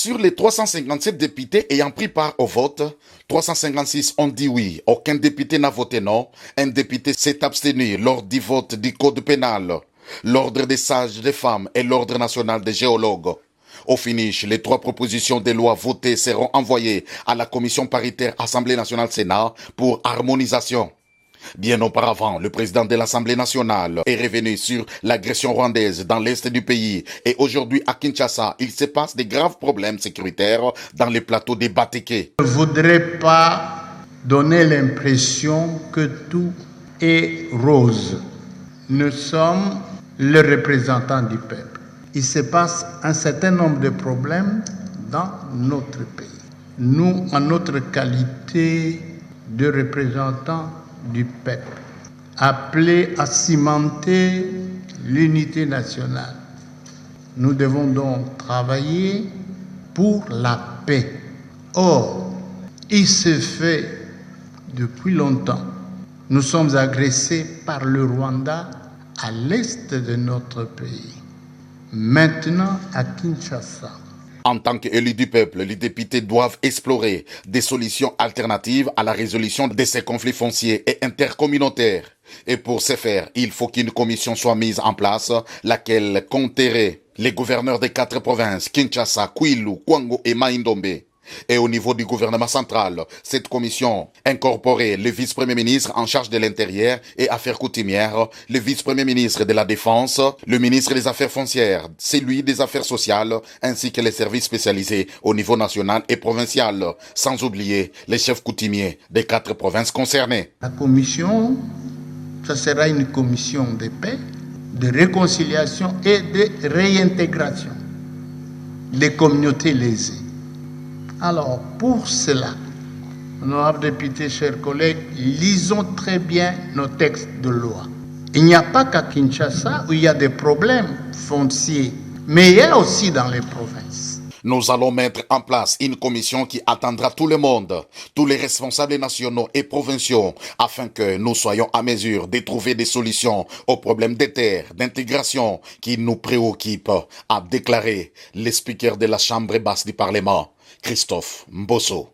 Sur les 357 députés ayant pris part au vote, 356 ont dit oui, aucun député n'a voté non, un député s'est abstenu lors du vote du code pénal, l'ordre des sages des femmes et l'ordre national des géologues. Au finish, les 3 propositions de loi votées seront envoyées à la commission paritaire Assemblée nationale Sénat pour harmonisation. Bien auparavant, le président de l'Assemblée nationale est revenu sur l'agression rwandaise dans l'est du pays et aujourd'hui à Kinshasa, il se passe de graves problèmes sécuritaires dans les plateaux des Batéké. Je ne voudrais pas donner l'impression que tout est rose. Nous sommes les représentants du peuple. Il se passe un certain nombre de problèmes dans notre pays. Nous, en notre qualité de représentants du peuple, appelés à cimenter l'unité nationale, nous devons donc travailler pour la paix. Or, il se fait depuis longtemps. Nous sommes agressés par le Rwanda à l'est de notre pays. Maintenant, à Kinshasa. En tant qu'élus du peuple, les députés doivent explorer des solutions alternatives à la résolution de ces conflits fonciers et intercommunautaires. Et pour ce faire, il faut qu'une commission soit mise en place, laquelle compterait les gouverneurs des 4 provinces, Kinshasa, Kwilu, Kwango et Maïndombe. Et au niveau du gouvernement central, cette commission incorporait le vice-premier ministre en charge de l'intérieur et affaires coutumières, le vice-premier ministre de la défense, le ministre des affaires foncières, celui des affaires sociales, ainsi que les services spécialisés au niveau national et provincial, sans oublier les chefs coutumiers des 4 provinces concernées. La commission, ça sera une commission de paix, de réconciliation et de réintégration des communautés lésées. Alors, pour cela, honorables députés, chers collègues, lisons très bien nos textes de loi. Il n'y a pas qu'à Kinshasa où il y a des problèmes fonciers, mais il y a aussi dans les provinces. Nous allons mettre en place une commission qui attendra tout le monde, tous les responsables nationaux et provinciaux, afin que nous soyons à mesure de trouver des solutions aux problèmes des terres, d'intégration qui nous préoccupent, a déclaré le speaker de la Chambre basse du Parlement, Christophe Mbosso.